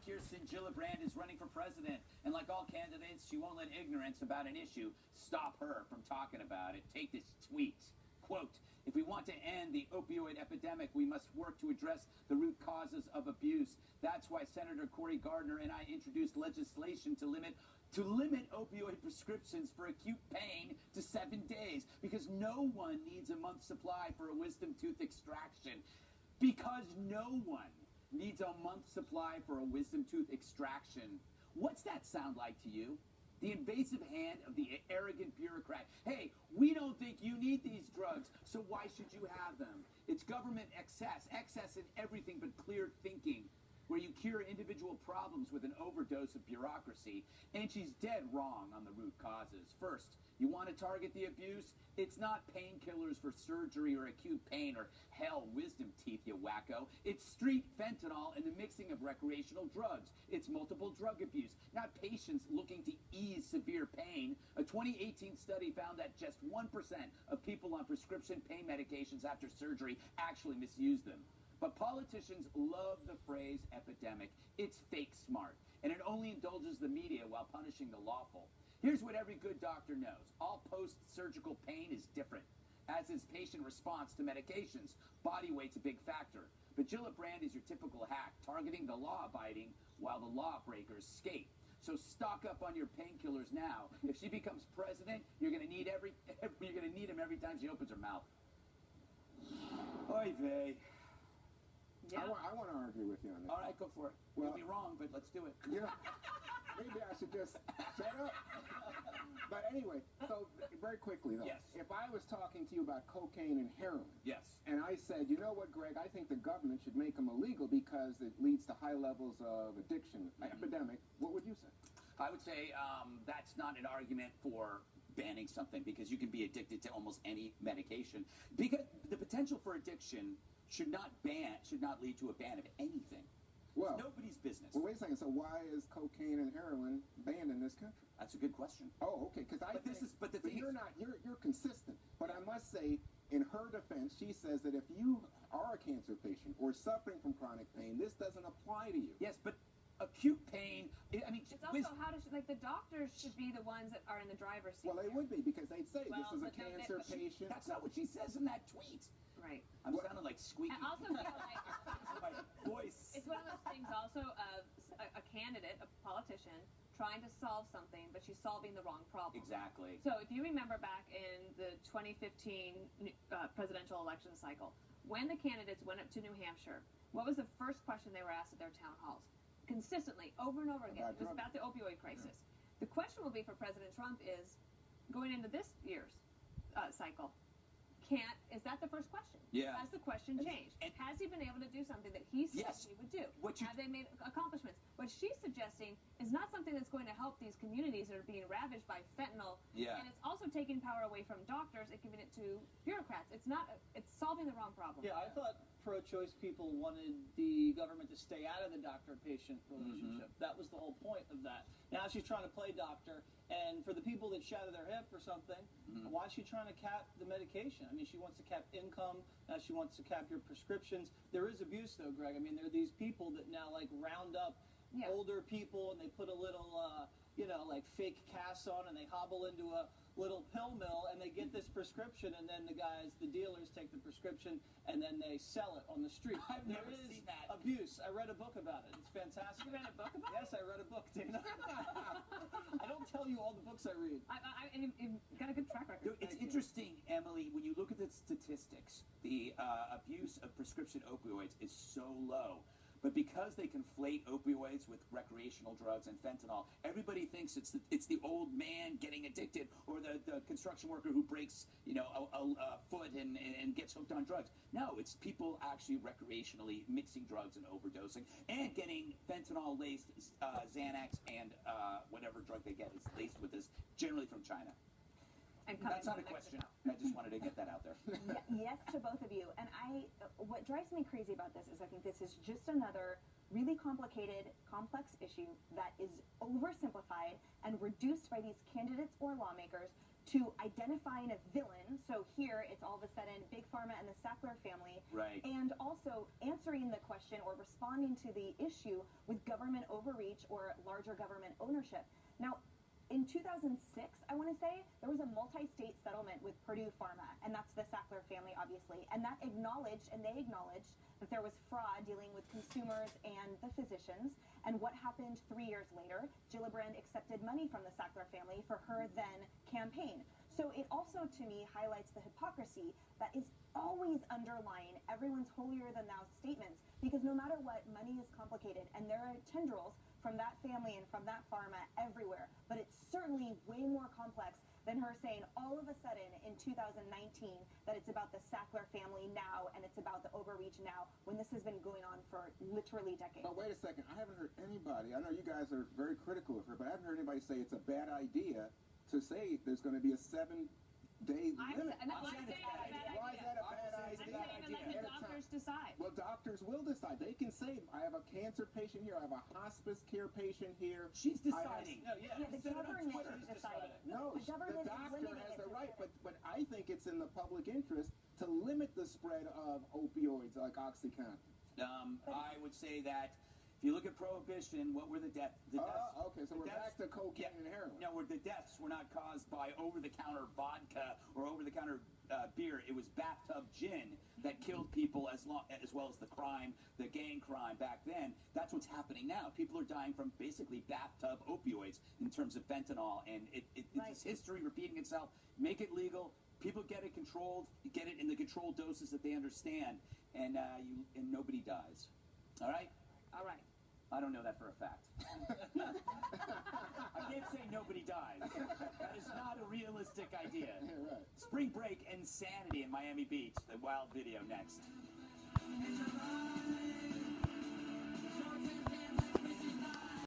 Kirsten Gillibrand is running for president, and like all candidates, she won't let ignorance about an issue stop her from talking about it. Take this tweet. Quote, if we want to end the opioid epidemic, we must work to address the root causes of abuse. That's why Senator Cory Gardner and I introduced legislation to limit opioid prescriptions for acute pain to 7 days, because no one needs a month's supply for a wisdom tooth extraction. Because no one needs a month's supply for a wisdom tooth extraction. What's that sound like to you? The invasive hand of the arrogant bureaucrat. Hey, we don't think you need these drugs, so why should you have them? It's government excess in everything but clear thinking, where you cure individual problems with an overdose of bureaucracy. And she's dead wrong on the root causes. First, you want to target the abuse? It's not painkillers for surgery or acute pain or, hell, wisdom teeth, you wacko. It's street fentanyl and the mixing of recreational drugs. It's multiple drug abuse, not patients looking to ease severe pain. A 2018 study found that just 1% of people on prescription pain medications after surgery actually misuse them. But politicians love the phrase epidemic. It's fake smart, and it only indulges the media while punishing the lawful. Here's what every good doctor knows. All post-surgical pain is different, as is patient response to medications. Body weight's a big factor. But Gillibrand is your typical hack, targeting the law-abiding while the lawbreakers skate. So stock up on your painkillers now. If she becomes president, you're going to need him every time she opens her mouth. Oy vey. Yeah. I want to argue with you on this. All right, go for it. Well, you'll be wrong, but let's do it. Yeah. Maybe I should just shut up. But anyway, so very quickly though, yes. If I was talking to you about cocaine and heroin, yes, and I said, you know what, Greg, I think the government should make them illegal because it leads to high levels of addiction, epidemic, what would you say? I would say that's not an argument for banning something, because you can be addicted to almost any medication. Because the potential for addiction should not lead to a ban of anything. Well, it's nobody's business. Well, wait a second. So why is cocaine and heroin banned in this country? That's a good question. Oh, okay. Because you're consistent. But I must say, in her defense, she says that if you are a cancer patient or suffering from chronic pain, this doesn't apply to you. Yes, but acute pain. I mean, it's also the doctors should be the ones that are in the driver's seat. Well, they would be, because they'd say this is a cancer patient. That's not what she says in that tweet. Right. I'm sounding like squeaky. I also feel like my voice. It's one of those things also of a candidate, a politician, trying to solve something, but she's solving the wrong problem. Exactly. So if you remember back in the 2015 presidential election cycle, when the candidates went up to New Hampshire, what was the first question they were asked at their town halls? Consistently, over and over again, it was about the opioid crisis. Yeah. The question will be for President Trump is, going into this year's cycle, is that the first question? Yeah. Has the question changed? And has he been able to do something that he said he would do? Have they made accomplishments? What she's suggesting is not something that's going to help these communities that are being ravaged by fentanyl. Yeah. And it's also taking power away from doctors and giving it to bureaucrats. It's solving the wrong problem. Yeah, I thought pro-choice people wanted the government to stay out of the doctor-patient relationship. That was the whole point of that. Now she's trying to play doctor, and for the people that shatter their hip or something, why is she trying to cap the medication? I mean, she wants to cap income, now she wants to cap your prescriptions. There is abuse, though, Greg. I mean, there are these people that now, like, round up older people, and they put a little, like fake cast on, and they hobble into a little pill mill, and they get this prescription, and then the dealers take the prescription, and then they sell it on the street. I've never seen that. Abuse. I read a book about it. It's fantastic. You read a book about it? Yes, I read a book, Dana. I don't tell you all the books I read. You've got a good track record. It's interesting, Emily, when you look at the statistics, the abuse of prescription opioids is so low. But because they conflate opioids with recreational drugs and fentanyl, everybody thinks it's the old man getting addicted, or the construction worker who breaks a foot and gets hooked on drugs. No, it's people actually recreationally mixing drugs and overdosing and getting fentanyl-laced Xanax and whatever drug they get is laced with this, generally from China. That's not a question. I just wanted to get that out there. Yes to both of you. And what drives me crazy about this is I think this is just another really complicated, complex issue that is oversimplified and reduced by these candidates or lawmakers to identifying a villain. So here it's all of a sudden Big Pharma and the Sackler family. Right. And also answering the question or responding to the issue with government overreach or larger government ownership. Now, in 2006, I want to say, there was a multi-state settlement with Purdue Pharma, and that's the Sackler family, obviously. And that acknowledged, and they acknowledged, that there was fraud dealing with consumers and the physicians. And what happened 3 years later? Gillibrand accepted money from the Sackler family for her then campaign. So it also, to me, highlights the hypocrisy that is always underlying everyone's holier-than-thou statements, because no matter what, money is complicated, and there are tendrils from that family and from that pharma everywhere. But it's certainly way more complex than her saying all of a sudden in 2019 that it's about the Sackler family now and it's about the overreach now, when this has been going on for literally decades. But wait a second, I haven't heard anybody, I know you guys are very critical of her, but I haven't heard anybody say it's a bad idea to say there's going to be a 7-day limit. Why is that a bad idea? Why is that a bad idea? I'm saying let the doctors decide. Well, doctors will decide. They can say, I have a cancer patient here, I have a hospice care patient here. She's deciding. The government is deciding. No, the government the doctor is has limiting the it right, but I think it's in the public interest to limit the spread of opioids like OxyContin. I would say that if you look at prohibition, what were the deaths? Okay, so we're back to cocaine and heroin. No, the deaths were not caused by over-the-counter vodka or over-the-counter beer. It was bathtub gin that killed people as well as the crime, the gang crime back then. That's what's happening now. People are dying from basically bathtub opioids in terms of fentanyl, and it's history repeating itself. Make it legal. People get it controlled. Get it in the controlled doses that they understand, and nobody dies. All right. All right. I don't know that for a fact. I can't say nobody dies. That is not a realistic idea. Yeah, right. Spring break insanity in Miami Beach. The wild video next.